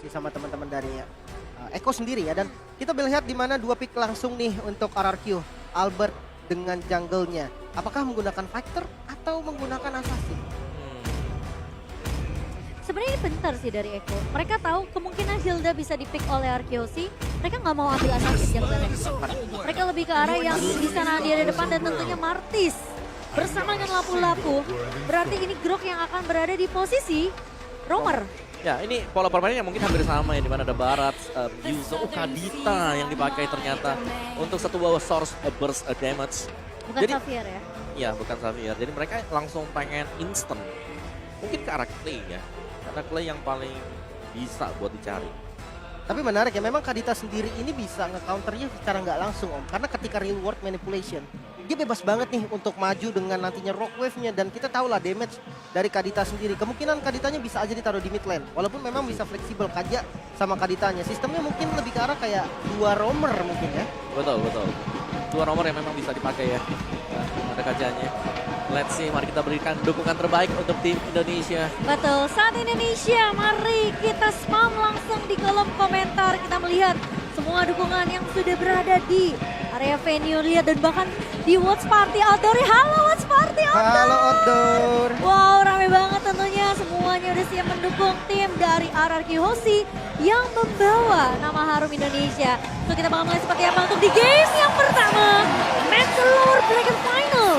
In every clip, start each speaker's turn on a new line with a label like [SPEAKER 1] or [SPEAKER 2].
[SPEAKER 1] sih sama teman-teman dari Eko sendiri ya. Dan kita melihat di mana dua pick langsung nih untuk RRQ. Albert dengan jungle-nya. Apakah menggunakan fighter atau menggunakan assassin?
[SPEAKER 2] Sebenarnya ini pintar sih dari Eko. Mereka tahu kemungkinan Hilda bisa di-pick oleh Arkeosi. Mereka nggak mau ambil assassin junglernya. Mereka lebih ke arah yang bisa Nadia di depan dan tentunya Martis. Bersama dengan lapu-lapu, berarti ini Grok yang akan berada di posisi roamer.
[SPEAKER 3] Ya, ini pola permainannya mungkin hampir sama ya, di mana ada Barat, Yuzo, Kadita yang dipakai ternyata untuk satu bawah source burst damage.
[SPEAKER 2] Bukan
[SPEAKER 3] Jadi,
[SPEAKER 2] Xavier ya.
[SPEAKER 3] Iya, bukan Xavier. Jadi mereka langsung pengen instant. Mungkin ke arah Clay ya. Karena Clay yang paling bisa buat dicari.
[SPEAKER 1] Tapi menarik ya, memang Kadita sendiri ini bisa nge-counternya secara nggak langsung Om. Karena ketika real world manipulation, dia bebas banget nih untuk maju dengan nantinya rock wave-nya. Dan kita tahu lah damage dari Kadita sendiri. Kemungkinan Kaditanya bisa aja ditaruh di mid lane. Walaupun memang bisa fleksibel Kaja sama Kaditanya. Sistemnya mungkin lebih ke arah kayak dua roamer mungkin ya.
[SPEAKER 3] Betul, betul. Dua nomor yang memang bisa dipakai ya. Ada kajanya. Let's see, mari kita berikan dukungan terbaik untuk tim Indonesia.
[SPEAKER 2] Betul, saat Indonesia, mari kita spam langsung di kolom komentar. Kita melihat semua dukungan yang sudah berada di area venue. Lihat dan bahkan di Watch Party Outdoor. Halo Watch Party Outdoor.
[SPEAKER 1] Halo Outdoor.
[SPEAKER 2] Wow, rame banget tentunya. Semuanya udah siap mendukung tim dari RRQ Hoshi yang membawa nama harum Indonesia. So kita bakal melihat seperti apa untuk di game yang pertama. Match Lord Dragon Final.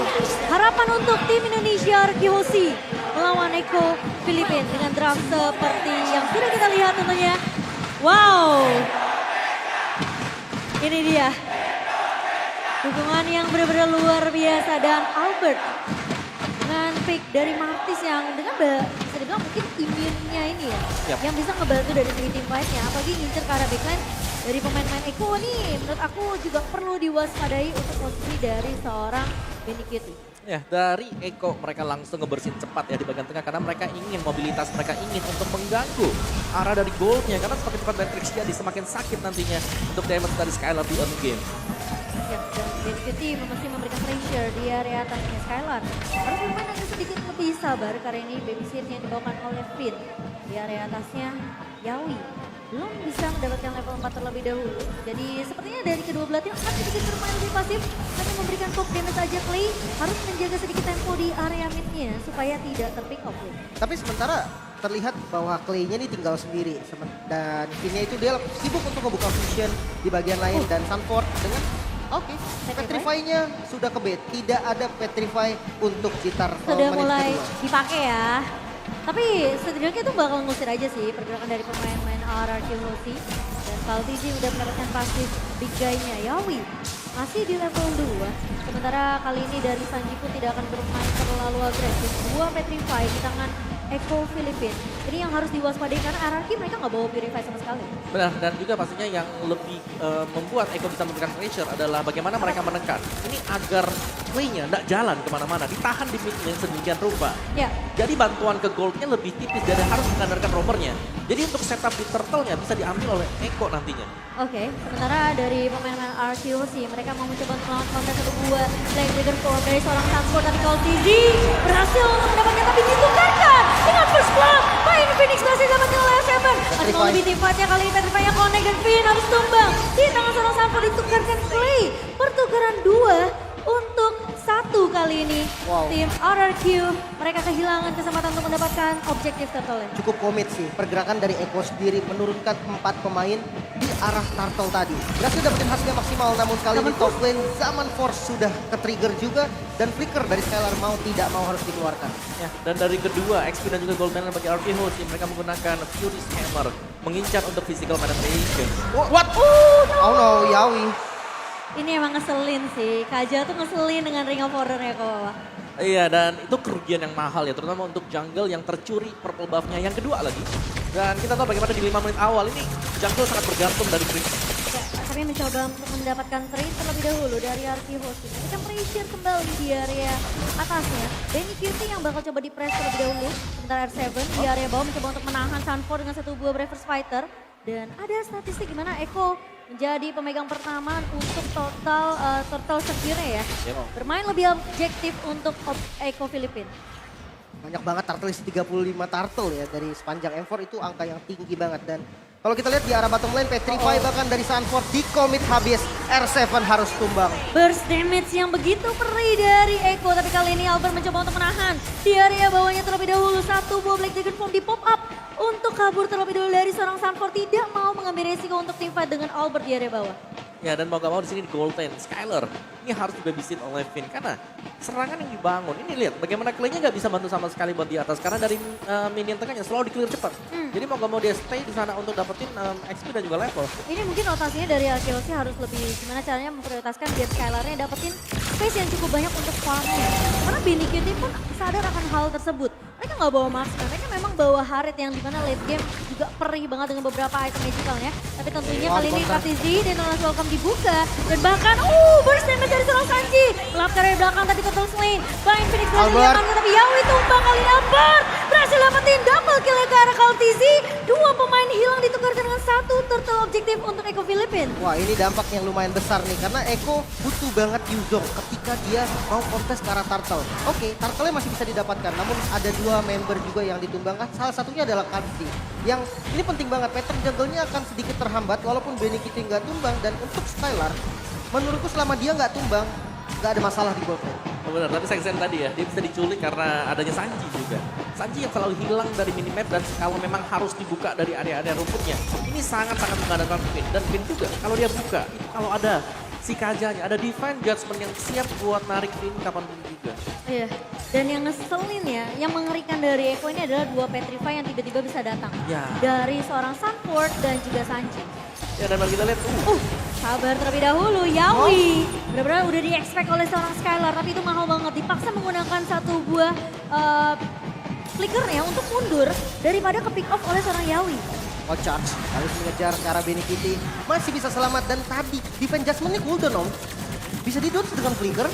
[SPEAKER 2] Harapan untuk tim Indonesia RRQ Hoshi melawan Eko Filipina dengan draft seperti yang sudah kita lihat tentunya. Wow. Ini dia. Dukungan yang benar-benar luar biasa dan Albert dengan pick dari Martis yang dengan bisa dibilang mungkin imunnya ini ya.
[SPEAKER 3] Yap.
[SPEAKER 2] Yang bisa ngebantu dari segi team fight-nya. Apalagi ngincer ke arah backline dari pemain-pemain Eko nih. Menurut aku juga perlu diwaspadai untuk posisi dari seorang Benny Cutie.
[SPEAKER 3] Ya, dari Eko mereka langsung ngebersihin cepat ya di bagian tengah karena mereka ingin mobilitas, mereka ingin untuk mengganggu arah dari goldnya karena semakin cepat Matrix jadi semakin sakit nantinya untuk damage dari Skylar di early game.
[SPEAKER 2] Ya, dan Benny Cutie mesti memberikan pressure di area atasnya Skylar. Harus bermain agak sedikit lebih sabar karena ini babysit yang dibawakan oleh Finn. Di area atasnya Yawi belum bisa mendapatkan level 4 terlebih dahulu. Jadi sepertinya dari kedua belah tim akan sedikit bermain lebih pasif. Hanya memberikan pop damage aja Clay. Harus menjaga sedikit tempo di area midnya supaya tidak terpick off.
[SPEAKER 1] Tapi sementara terlihat bahwa Clay-nya ini tinggal sendiri. Dan Finn-nya itu dia sibuk untuk membuka fusion di bagian lain. Dan Sunford dengan Petrify-nya sudah ke bait. Tidak ada Petrify untuk gitar
[SPEAKER 2] Sudah
[SPEAKER 1] menit
[SPEAKER 2] mulai
[SPEAKER 1] kedua.
[SPEAKER 2] dipakai ya. Tapi setidaknya itu bakal ngusir aja sih pergerakan dari pemain-pemain RRQ Hoshi. Dan Valtiji udah mendapatkan pasif big guy-nya Yawi. Masih di level 2. Sementara kali ini dari Sanjiku tidak akan bermain terlalu agresif. Dua Petrify di tangan Eko Filipina. Ini yang harus diwaspadai karena RRQ mereka nggak bawa Purify sama sekali.
[SPEAKER 3] Benar, dan juga pastinya yang lebih membuat Eko bisa memberikan pressure adalah bagaimana mereka menekan. Ini agar Clay-nya nggak jalan kemana-mana, ditahan di mid lane sedemikian rupa.
[SPEAKER 2] Ya,
[SPEAKER 3] Jadi bantuan ke goldnya lebih tipis dari harus mengandalkan roamernya. Jadi untuk setup di turtle-nya bisa diambil oleh Eko nantinya.
[SPEAKER 2] oke. Sementara dari pemain-pemain RRQ Hoshi mereka mau mencoba melawan konten satu buah Lane Trigger Form dari seorang Sanford dan Valtiji berhasil untuk mendapatkan tapi ditukarkan dengan first blood. Main Phoenix berhasil dapatkan oleh Seven. Masih mau lebih timnya kali ini Petrify yang connect dan Finn harus tumbang. Di tangan seorang Sanford ditukarkan Clay. Pertukaran 2 untuk 1 kali ini.
[SPEAKER 1] Wow.
[SPEAKER 2] Tim RRQ mereka kehilangan kesempatan untuk mendapatkan objektif turtle.
[SPEAKER 1] Cukup komit sih. Pergerakan dari Eko sendiri menurunkan 4 pemain di arah turtle tadi. Berhasil dapetin hasilnya maksimal namun kali ini top lane Zaman Force sudah ke-trigger juga. Dan flicker dari Skylar mau tidak mau harus dikeluarkan.
[SPEAKER 3] Ya, dan dari kedua, XP dan juga Gold Medal bagi RP Hoshi, mereka menggunakan Fury's Hammer mengincar untuk physical penetration.
[SPEAKER 1] What? Oh no, Yawi.
[SPEAKER 2] Ini emang ngeselin sih. Kaja tuh ngeselin dengan Ring of Honor-nya ke bawah.
[SPEAKER 3] Iya, dan itu kerugian yang mahal ya, terutama untuk jungle yang tercuri purple buff-nya yang kedua lagi. Dan kita tahu bagaimana di 5 menit awal ini jungle sangat bergantung dari Chris.
[SPEAKER 2] Ya, kami mencoba untuk mendapatkan trade terlebih dahulu dari RQ Hoshi. Kita pressure kembali di area atasnya. Benny Cutie yang bakal coba di-press terlebih dahulu. Sementara R7 di area bawah mencoba untuk menahan Sanford dengan satu buah Bravers Fighter. Dan ada statistik gimana Eko menjadi pemegang pertama untuk total secure ya. Bermain lebih objektif untuk Eko Filipina.
[SPEAKER 1] Banyak banget turtle isi 35 turtle ya dari sepanjang M4 itu angka yang tinggi banget dan Kalau kita lihat di arah bottom lane, Petrify bahkan dari Sanford di commit habis. R7 harus tumbang.
[SPEAKER 2] Burst damage yang begitu perih dari Eko. Tapi kali ini Albert mencoba untuk menahan. Di area bawahnya terlebih dahulu. Satu buah Black Dragon Form di pop up. Untuk kabur terlebih dahulu dari seorang Sanford. Tidak mau mengambil resiko untuk teamfight dengan Albert di area bawah.
[SPEAKER 3] Ya dan mau gak mau di sini di gold lane, Skylar ini harus dihabisin oleh Finn karena serangan yang dibangun. Ini lihat bagaimana Clay-nya gak bisa bantu sama sekali buat di atas karena dari minion tengahnya selalu di clear cepat. Jadi mau gak mau dia stay di sana untuk dapetin XP dan juga level.
[SPEAKER 2] Ini mungkin rotasinya dari Arkeologi harus lebih gimana caranya memprioritaskan biar Skylar-nya dapetin space yang cukup banyak untuk farmnya. Karena Benny Cutie pun sadar akan hal tersebut. Mereka nggak bawa marksman, mereka memang bawa Harit yang dimana late game juga perih banget dengan beberapa item magicalnya. Tapi tentunya kali ini KTZ dan Nolas Welcome dibuka. Dan bahkan, burst damage dari seorang Sanji. Lap dari belakang tadi Total Slain. Bain Phoenix berhasil diamankan, tapi Yawi tumbang kali ini Albert. Berhasil dapetin double kill ke arah KTZ. Dua pemain hilang ditukarkan dengan satu turtle objektif untuk Eko Filipin.
[SPEAKER 1] Wah, ini dampak yang lumayan besar nih karena Eko butuh banget Yuzong ketika dia mau kontes ke arah Turtle. Oke, Turtle-nya masih bisa didapatkan, namun ada dua member juga yang ditumbangkan. Salah satunya adalah Kanzi. Yang ini penting banget, pattern jungle-nya akan sedikit terhambat walaupun Benny Cutie nggak tumbang. Dan untuk Skylar, menurutku selama dia nggak tumbang, nggak ada masalah di gold lane.
[SPEAKER 3] Oh benar, tapi Sengsen tadi ya, dia bisa diculik karena adanya Sanji juga. Sanji yang selalu hilang dari minimap dan kalau memang harus dibuka dari area-area rumputnya. Ini sangat-sangat mengandalkan Finn. Dan Finn juga, kalau dia buka, itu kalau ada si Kajanya, ada Divine Judgment yang siap buat narik Finn kapanpun juga.
[SPEAKER 2] Iya, dan yang ngeselin ya, yang mengerikan dari Eko ini adalah dua Petrify yang tiba-tiba bisa datang.
[SPEAKER 3] Ya.
[SPEAKER 2] Dari seorang Sanford dan juga Sanji.
[SPEAKER 3] Ya dan kalau kita lihat,
[SPEAKER 2] Sabar terlebih dahulu, Yawi. Benar-benar udah di-expect oleh seorang Skylar, tapi itu mahal banget. Dipaksa menggunakan satu buah flickernya untuk mundur daripada ke-pick off oleh seorang Yawi.
[SPEAKER 1] Oh, charge harus mengejar ke arah Benny Cutie. Masih bisa selamat dan tadi defense adjustment-nya cooldown om. Bisa di-dodge dengan flicker.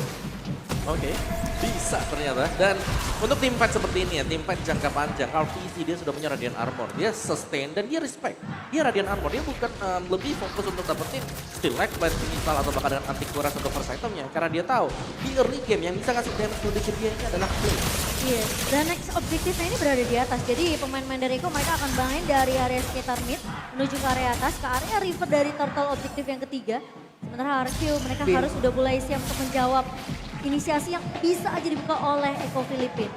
[SPEAKER 3] Oke, bisa ternyata. Dan untuk tim fight seperti ini ya, tim fight jangka panjang, RTZ dia sudah punya Radiant Armor. Dia sustain dan dia respect. Dia Radiant Armor, dia bukan lebih fokus untuk dapetin still lag, blast missile atau bahkan dengan anti kuras untuk first itemnya. Karena dia tahu di early game yang bisa ngasih damage to dia ini adalah Clay.
[SPEAKER 2] Iya, dan next objektifnya ini berada di atas. Jadi pemain-pemain dari Eko mereka akan main dari area sekitar mid menuju ke area atas, ke area river dari turtle objektif yang ketiga. Sementara RQ mereka harus udah mulai siap untuk menjawab inisiasi yang bisa aja dibuka oleh Eko Filipin.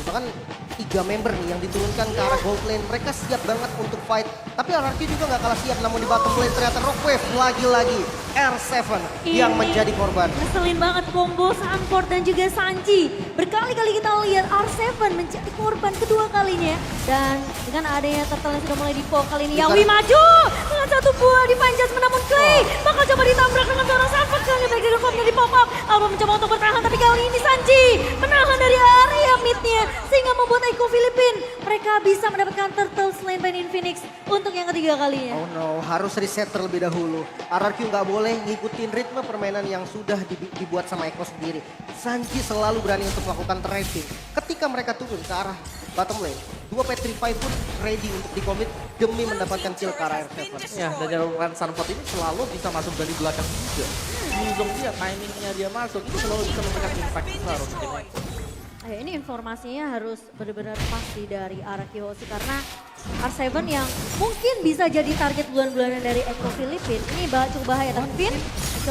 [SPEAKER 1] Bahkan 3 member nih yang diturunkan ke arah gold lane. Mereka siap banget untuk fight. Tapi RRQ juga nggak kalah siap. Namun di bottom lane ternyata Rockwave lagi-lagi R7 yang menjadi korban.
[SPEAKER 2] Ngeselin banget combo Sanford dan juga Sanji. Berkali-kali kita lihat R7 menjadi korban kedua kalinya. Dan dengan adanya turtle yang sudah mulai di-poke kali ini. Yawi maju dengan satu buah Divine Judgment, namun Clay bakal coba ditabrak dengan seorang Sanford. Kali ini Black Dragon Form-nya di-pop up. Alba mencoba untuk bertahan, tapi kali ini Sanji menahan dari area mid-nya. Sehingga membuat Eko Filipin mereka bisa mendapatkan turtle slain by Infinix untuk yang ketiga kalinya.
[SPEAKER 1] Oh no, harus reset terlebih dahulu. RRQ nggak boleh ngikutin ritme permainan yang sudah dibuat sama Eko sendiri. Sanji selalu berani untuk melakukan tracing. Ketika mereka turun ke arah bottom lane, dua Petrify pun ready untuk di-commit demi mendapatkan kill ke arah R7.
[SPEAKER 3] Ya, dan jalan Sanford ini selalu bisa masuk dari belakang juga. Yuzong dia, timingnya dia masuk, itu selalu bisa memberikan impact besar untuk tim.
[SPEAKER 2] Ini informasinya harus benar-benar pasti dari Araki Hoshi karena R7 yang mungkin bisa jadi target bulan-bulanan dari Eko Filipin. Ini cukup bahaya, tapi Finn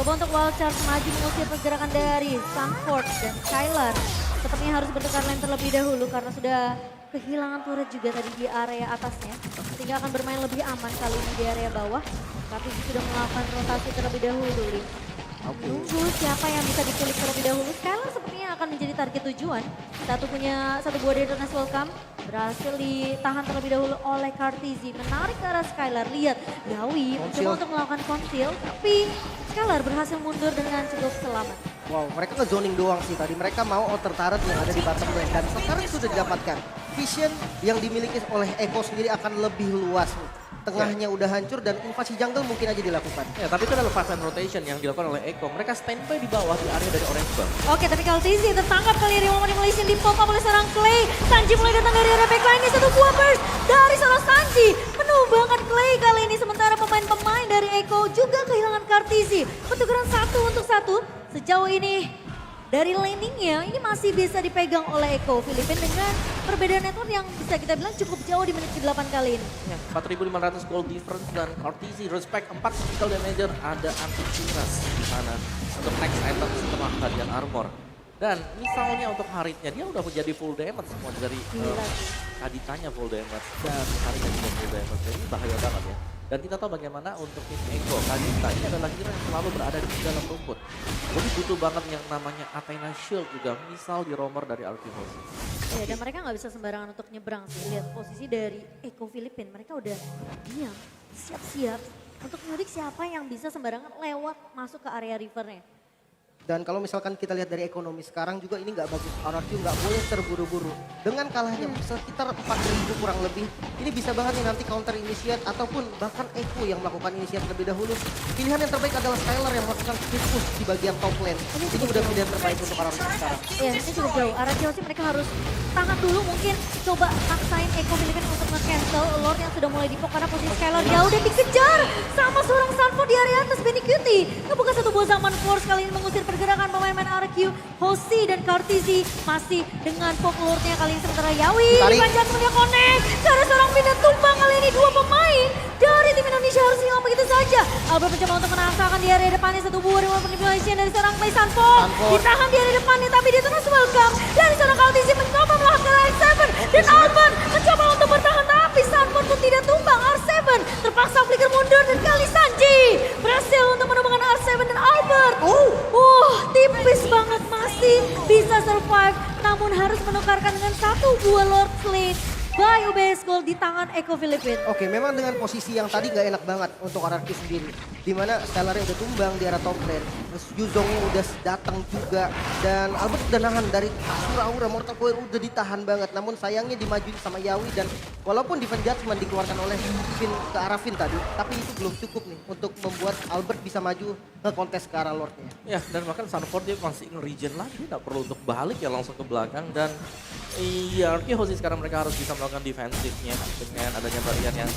[SPEAKER 2] coba untuk wild charge maju mengusir pergerakan dari Sanford dan Skylar. Sepertinya harus bertukar lane terlebih dahulu karena sudah kehilangan turret juga tadi di area atasnya. Sehingga akan bermain lebih aman kali ini di area bawah. Tapi sudah melakukan rotasi terlebih dahulu, Lee. Nunggu siapa yang bisa diculik terlebih dahulu. Skylar sepertinya akan menjadi target tujuan. Satu buah dari Darkness Welcome. Berhasil ditahan terlebih dahulu oleh Kartizi. Menarik ke arah Skylar. Lihat Yawi mencoba untuk melakukan conceal. Tapi Skylar berhasil mundur dengan cukup selamat.
[SPEAKER 1] Wow, mereka ke-zoning doang sih tadi. Mereka mau outer turret yang ada di bottom lane. Dan sekarang sudah didapatkan. Vision yang dimiliki oleh Eko sendiri akan lebih luas. Tengahnya udah hancur dan invasi jungle mungkin aja dilakukan.
[SPEAKER 3] Ya, tapi itu adalah fast line rotation yang dilakukan oleh Eko. Mereka standby di bawah di area dari Orange Buff.
[SPEAKER 2] Oke, tapi kalau Tizi tertangkap kali ini momen manipulation di pop up oleh seorang Clay. Sanji mulai datang dari area backline ini, satu buah burst dari seorang Sanji. Penuh banget Clay kali ini, sementara pemain-pemain dari Eko juga kehilangan Kartizi. Pertukaran 1 untuk 1 sejauh ini. dari laningnya ini masih bisa dipegang oleh Eko Filipin dengan perbedaan network yang bisa kita bilang cukup jauh di menit ke-8 kali ini.
[SPEAKER 3] Ya, 4.500 gold difference dan RTZ respect 4 physical damager, ada anti-ciras di sana untuk next item setelah hadiah armor. Dan misalnya untuk Haritnya dia udah menjadi full damage semua dari
[SPEAKER 2] Gila.
[SPEAKER 3] Kaditanya full damage dan Haritnya juga full damage. Jadi bahaya banget ya. Dan kita tahu bagaimana untuk tim Eko, Kadita ini adalah hero yang selalu berada di dalam rumput. Jadi butuh banget yang namanya Athena Shield juga, misal di roamer dari Arkihosi.
[SPEAKER 2] Ya, dan mereka nggak bisa sembarangan untuk nyebrang sih. Lihat posisi dari Eko Filipin, mereka udah diam, siap-siap untuk nyurik siapa yang bisa sembarangan lewat masuk ke area rivernya.
[SPEAKER 1] Dan kalau misalkan kita lihat dari ekonomi sekarang juga ini nggak bagus. RRQ nggak boleh terburu-buru. Dengan kalahnya sekitar 4.000 kurang lebih. Ini bisa banget nih nanti counter initiate ataupun bahkan Eko yang melakukan initiate terlebih dahulu. Pilihan yang terbaik adalah Skylar yang melakukan split push di bagian top lane. Ini udah pilihan terbaik untuk RRQ sekarang.
[SPEAKER 2] Ya, ini cukup jauh. Arah sih mereka harus tahan dulu mungkin coba maksain Eko Filipin untuk nge-cancel Lord yang sudah mulai dipok karena posisi Skylar jauh dan dikejar sama seorang Sanford di area atas Benny Cutie. Ngebuka satu buah zaman force kali ini mengusir pergerakan pemain-pemain RQ. Hoshi dan Kartizi masih dengan pop Lordnya kali ini sementara Yawi. Panjang punya connect. Cara seorang pindah tumbang kali ini dua pemain dari tim Indonesia harus hilang begitu saja. Albert mencoba untuk menaklukkan di area depannya satu buah dengan manipulation dari seorang play Sanford. Ditahan di area depannya tapi dia terus welcome. Dari seorang Kartizi mencoba melakukan R7 dan Albert mencoba untuk bertahan tapi Sanford pun tidak tumbang. R7 terpaksa flicker mundur dan kali Sanji berhasil untuk menumbangkan R7 dan Albert. Tipis banget masih bisa survive namun harus menukarkan dengan satu buah Lord Slate by UBS Gold di tangan Eko Filipin.
[SPEAKER 1] Oke, memang dengan posisi yang tadi nggak enak banget untuk RRQ sendiri. Dimana Skylarnya udah tumbang di arah top lane. Terus Yuzongnya udah datang juga. Dan Albert udah nahan dari Asura-Aura. Mortal Coil udah ditahan banget. Namun sayangnya dimajuin sama Yawi. Dan walaupun Defense Judgment dikeluarkan oleh Finn ke arah Finn tadi. Tapi itu belum cukup nih untuk membuat Albert bisa maju ke kontes ke arah Lordnya.
[SPEAKER 3] Ya, dan bahkan Sanford dia masih in-regen lagi, nggak perlu untuk balik ya langsung ke belakang. Dan iya, Arkihosi sekarang mereka harus bisa melakukan defensifnya dengan adanya barrier yang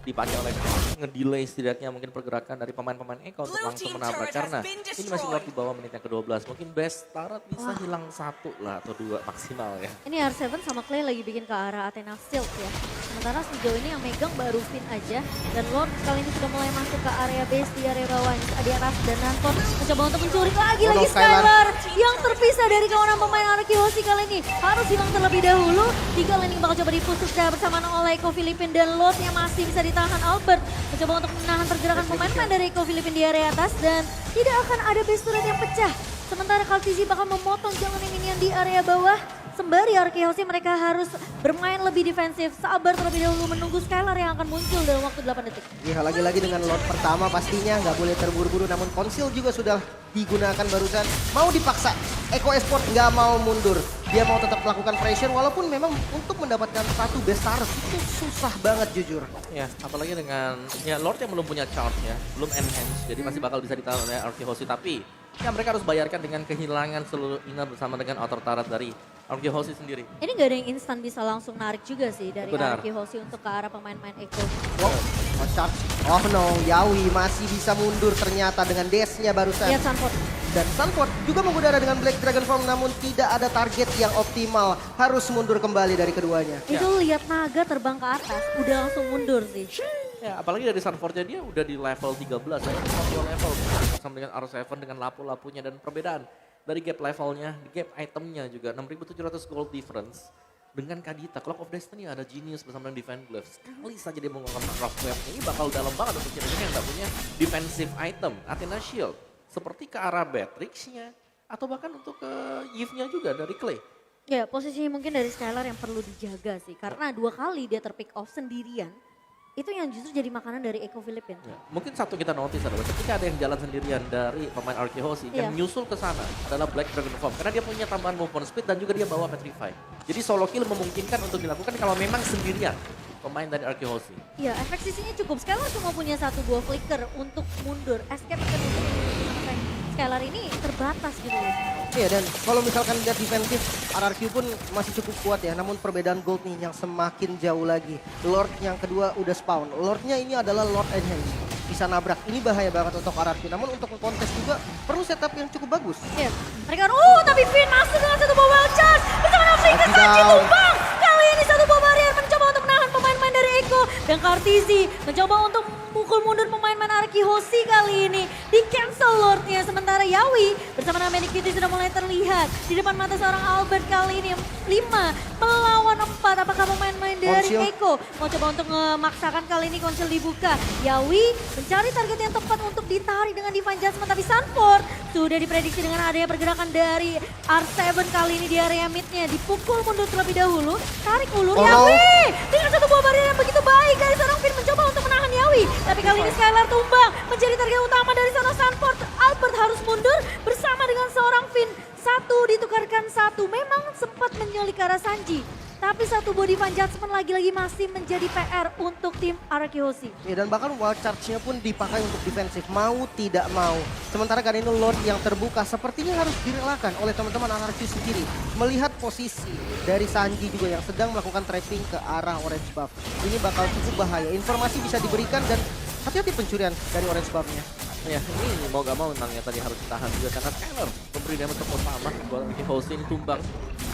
[SPEAKER 3] dipakai oleh ngedelay setidaknya mungkin pergerakan dari pemain-pemain Eko untuk langsung menabrak karena ini masih Lord di bawah menit yang ke-12. Mungkin best Tarat bisa hilang satu lah atau dua maksimal ya.
[SPEAKER 2] Ini R7 sama Clay lagi bikin ke arah Athena Shield ya. Sementara sejauh ini yang megang baru Finn aja. Dan Lord kali ini sudah mulai masuk ke area base di area bawah. Di atas dan Nanton mencoba untuk mencuri lagi Skylar yang terpisah dari kawanan pemain Arkihosi kali ini. Harus hilang terlebih dahulu. Tiga lane bakal coba diputus bersamaan oleh Eko Filipin dan Lord yang masih bisa ditahan. Albert mencoba untuk menahan pergerakan pemain-pemain dari Eko Filipin di area atas dan tidak akan ada base turret yang pecah. Sementara Kartizi bakal memotong jalan minion di area bawah. Sembari Arkihosi mereka harus bermain lebih defensif. Sabar terlebih dahulu menunggu Skylar yang akan muncul dalam waktu 8 detik.
[SPEAKER 1] Ya lagi-lagi dengan Lord pertama pastinya nggak boleh terburu-buru. Namun Conceal juga sudah digunakan barusan. Mau dipaksa, Eko Esport nggak mau mundur. Dia mau tetap melakukan pressure walaupun memang untuk mendapatkan satu best Taret itu susah banget jujur.
[SPEAKER 3] Ya, apalagi dengan ya Lord yang belum punya charge ya, belum enhance. Jadi masih bakal bisa ditahan oleh Arkihosi. Tapi ya mereka harus bayarkan dengan kehilangan seluruh inner bersama dengan outer Taret dari Arkihosi sendiri.
[SPEAKER 2] Ini nggak ada yang instan bisa langsung narik juga sih dari
[SPEAKER 3] Benar.
[SPEAKER 2] Arkihosi untuk ke arah pemain-pemain Eko.
[SPEAKER 1] Charge. Oh no, Yawi masih bisa mundur ternyata dengan dash-nya barusan.
[SPEAKER 2] Lihat Sanford.
[SPEAKER 1] Dan Sanford juga mengudara dengan Black Dragon Form namun tidak ada target yang optimal. Harus mundur kembali dari keduanya.
[SPEAKER 2] Itu lihat naga terbang ke atas, udah langsung mundur sih.
[SPEAKER 3] Ya, apalagi dari Sanfordnya dia udah di level 13 ya, dua level sama dengan R7 dengan lapu-lapunya dan perbedaan dari gap levelnya, gap itemnya juga 6.700 gold difference. Dengan Kadita, Clock of Destiny ada Genius bersama dengan Divine Glaive. Sekali saja dia menggunakan Rough Wave ini bakal dalam banget untuk kira-kira yang gak punya defensive item. Athena Shield, seperti ke arah Beatrix-nya, atau bahkan untuk ke Yves-nya juga dari Clay.
[SPEAKER 2] Ya posisinya mungkin dari Skylar yang perlu dijaga sih. Karena 2 kali dia terpick off sendirian. Itu yang justru jadi makanan dari Eko Filipin.
[SPEAKER 3] Ya, mungkin satu kita notice adalah ketika ada yang jalan sendirian dari pemain Arkihosi yang nyusul ke sana adalah Black Dragon Form. Karena dia punya tambahan movement speed dan juga dia bawa Petrify. Jadi solo kill memungkinkan untuk dilakukan kalau memang sendirian pemain dari Arkihosi.
[SPEAKER 2] Iya, efek sisinya cukup. Skylar cuma punya 1 buah flicker untuk mundur. Escape akan untuk Skylar ini terbatas gitu loh.
[SPEAKER 1] Iya dan kalau misalkan lihat defensif, RRQ pun masih cukup kuat ya. Namun perbedaan gold nih yang semakin jauh lagi. Lord yang kedua udah spawn. Lordnya ini adalah Lord Enhance. bisa nabrak. Ini bahaya banget untuk RRQ. Namun untuk kontes juga perlu setup yang cukup bagus.
[SPEAKER 2] Yes. Mereka tapi Finn masuk dengan satu ball wild charge. Bersama Noflinger
[SPEAKER 1] Lagi
[SPEAKER 2] Sanji
[SPEAKER 1] down.
[SPEAKER 2] tumbang. Kali ini satu ball barrier mencoba untuk menahan pemain-pemain dari Echo. Dan Kartizi mencoba untuk mukul mundur pemain-pemain Arki Hoshi kali ini. Di cancel Lordnya. Sementara Yawi bersama dengan Benny Kitty sudah mulai terlihat. Di depan mata seorang Albert kali ini 5 melawan 4. Apakah pemain-pemain dari
[SPEAKER 1] Konsil.
[SPEAKER 2] Echo mau coba untuk memaksakan kali ini konsil dibuka. Yawi mencari target yang tepat untuk ditarik dengan Divine Judgment. Tapi Sanford sudah diprediksi dengan adanya pergerakan dari R7 kali ini di area midnya. Dipukul mundur terlebih dahulu. Tarik ulur
[SPEAKER 1] Oh, no.
[SPEAKER 2] Yawi dengan satu buah barrier yang begitu baik dari seorang Finn mencoba untuk menahan Yawi. Tapi kali ini Skylar tumbang menjadi target utama dari seorang Sanford. Albert harus mundur bersama dengan seorang Finn. Satu ditukarkan satu. Memang sempat menyulik ke arah Sanji. Tapi satu body Divine Judgment lagi-lagi masih menjadi PR untuk tim Araki Hoshi.
[SPEAKER 1] Ya, dan bahkan wild charge-nya pun dipakai untuk defensif, mau tidak mau. Sementara kan ini Lord yang terbuka sepertinya harus direlakan oleh teman-teman RRQ sendiri. Melihat posisi dari Sanji juga yang sedang melakukan trapping ke arah orange buff. Ini bakal cukup bahaya. Informasi bisa diberikan dan hati-hati pencurian dari orange buff-nya.
[SPEAKER 3] Ya, ini mau gak mau memang ya tadi harus ditahan juga karena Skylar memberi damage untuk utama buat Hoshi ini tumbang.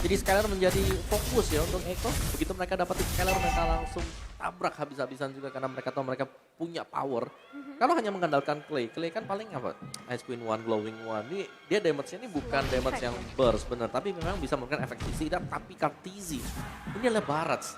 [SPEAKER 3] Jadi Skylar menjadi fokus ya untuk Echo. Begitu mereka dapat Skylar mereka langsung tabrak habis-habisan juga karena mereka tahu mereka punya power. Kalau hanya mengandalkan Clay kan paling apa? Ice Queen One, Glowing One. Ini dia damage-nya ini bukan damage yang burst bener, tapi memang bisa memberikan efek sisi dan tapi Kartizi. Ini adalah Barats.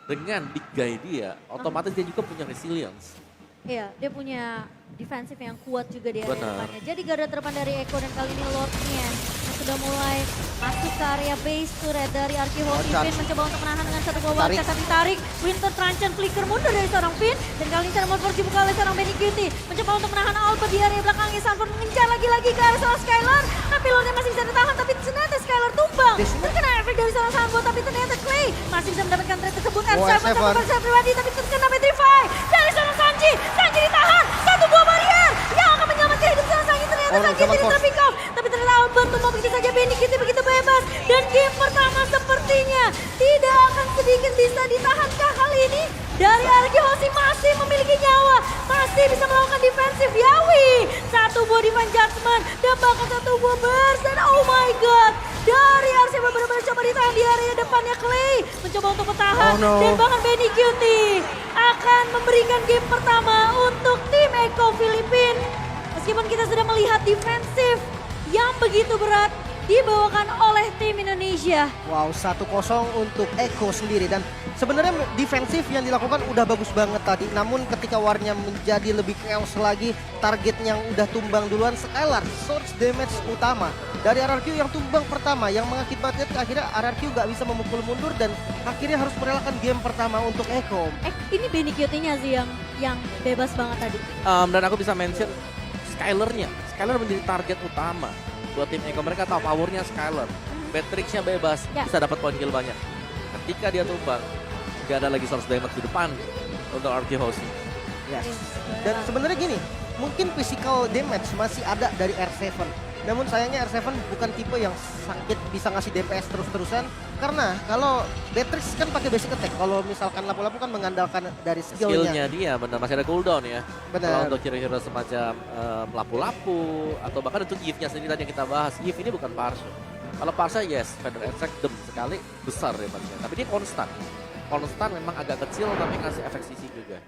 [SPEAKER 3] Dengan big guy dia, otomatis dia juga punya resilience.
[SPEAKER 2] Iya, dia punya defensif yang kuat juga di area
[SPEAKER 3] Benar.
[SPEAKER 2] depannya. Jadi garda terdepan dari Echo dan kali ini Lordnya yang sudah mulai masuk ke area base turret dari Arki Hoshi.
[SPEAKER 1] Loncat.
[SPEAKER 2] Finn mencoba untuk menahan dengan satu gol
[SPEAKER 1] Tarik.
[SPEAKER 2] wildcard tapi tarik. Winter Truncheon flicker mundur dari seorang Finn. Dan kali ini seorang Morpheus dibuka oleh seorang Benny Cutie. Mencoba untuk menahan Albert di area belakangnya. Sanford mengejar lagi-lagi ke arah seorang Skylar. Tapi Lordnya masih bisa ditahan tapi ternyata Skylar tumbang. Terkena efek dari seorang Sanford tapi ternyata Clay masih bisa mendapatkan trade tersebut.
[SPEAKER 1] Oh,
[SPEAKER 2] R7
[SPEAKER 1] R7.
[SPEAKER 2] sama persen pribadi tapi terkena Petrify. Dari seorang Sanji. Sanji ditahan. Satu buah barrier yang akan menyelamatkan hidup seorang Sanji. Ternyata
[SPEAKER 1] Oh,
[SPEAKER 2] Sanji
[SPEAKER 1] sama
[SPEAKER 2] jadi
[SPEAKER 1] Force.
[SPEAKER 2] terpick-off. Tapi ternyata Albert tumbang begitu saja. Benny Cutie begitu bebas. Dan game pertama sepertinya tidak akan sedikit bisa ditahankah kali ini. Dari Arki Hoshi masih memiliki nyawa. Masih bisa melakukan defensif. Yawi. Satu buah Divine Judgment. Dan bahkan satu buah burst. Dan oh my god. Dari RCB benar-benar coba ditahan di area depannya Clay. Mencoba untuk bertahan.
[SPEAKER 1] Oh, no.
[SPEAKER 2] Dan bahkan Benny Cutie akan memberikan game pertama untuk tim Echo Filipina. Meskipun kita sudah melihat defensif yang begitu berat dibawakan oleh tim Indonesia.
[SPEAKER 1] Wow, 1-0 untuk Echo sendiri. Dan sebenarnya defensif yang dilakukan udah bagus banget tadi. Namun ketika warnya menjadi lebih chaos lagi, target yang udah tumbang duluan Skylar. Source damage utama dari RRQ yang tumbang pertama yang mengakibatkan akhirnya RRQ gak bisa memukul mundur dan akhirnya harus merelakan game pertama untuk Echo.
[SPEAKER 2] Ini Benny Cutie-nya sih yang bebas banget tadi.
[SPEAKER 3] Dan aku bisa mention Skylar-nya. Skylar menjadi target utama buat tim Echo. Mereka tahu powernya Skylar. Matrix-nya bebas,
[SPEAKER 2] Ya.
[SPEAKER 3] bisa dapat poin kill banyak. Ketika dia tumbang, gak ada lagi source damage di depan untuk Arki Hoshi.
[SPEAKER 1] Yes. Dan sebenarnya gini, mungkin physical damage masih ada dari R7. Namun sayangnya R7 bukan tipe yang sakit bisa ngasih DPS terus-terusan. Karena kalau Beatrix kan pakai basic attack. Kalau misalkan lapu-lapu kan mengandalkan dari skillnya.
[SPEAKER 3] Skillnya dia benar masih ada cooldown ya.
[SPEAKER 1] Benar.
[SPEAKER 3] Kalau untuk hero-hero semacam lapu-lapu atau bahkan untuk Yves-nya sendiri tadi yang kita bahas. Yves ini bukan Parsha. Kalau Parsha yes, Feather Attack dem sekali besar ya. Tapi dia konstan. Konstan memang agak kecil tapi ngasih efek sisi juga.